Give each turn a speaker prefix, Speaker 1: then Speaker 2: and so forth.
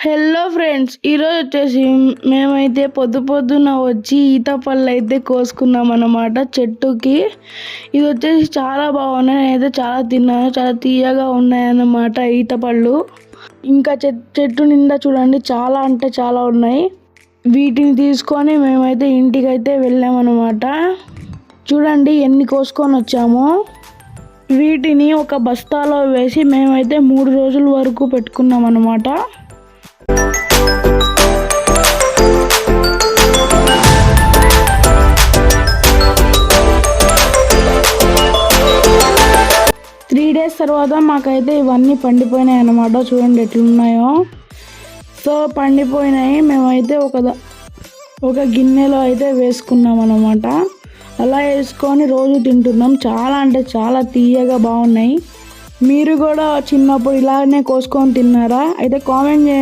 Speaker 1: Hello friends, ఈరోజు వచ్చేసి మేమైతే పొద్దున వచ్చి ఈత పళ్ళు అయితే కోసుకున్నాం అన్నమాట చెట్టుకి. ఇది వచ్చేసి చాలా బాగున్నాయి, నేనైతే చాలా తిన్నాను, చాలా తీయగా ఉన్నాయి అన్నమాట ఈత పళ్ళు. ఇంకా చెట్టు నిండా చూడండి చాలా అంటే చాలా ఉన్నాయి. వీటిని తీసుకొని మేమైతే ఇంటికి అయితే వెళ్ళామన్నమాట. చూడండి ఎన్ని కోసుకొని వచ్చామో. వీటిని ఒక బస్తాలో వేసి మేమైతే 3 రోజుల వరకు పెట్టుకున్నాం అన్నమాట. డేస్ తర్వాత మాకైతే ఇవన్నీ పండిపోయినాయి అన్నమాట. చూడండి ఎట్లున్నాయో. సో పండిపోయినాయి, మేమైతే ఒక గిన్నెలో అయితే వేసుకున్నాం అన్నమాట. అలా వేసుకొని రోజు తింటున్నాం. చాలా అంటే చాలా తీయగా బాగున్నాయి. మీరు కూడా చిన్నప్పుడు ఇలానే కోసుకొని తిన్నారా? అయితే కామెంట్ చేయండి.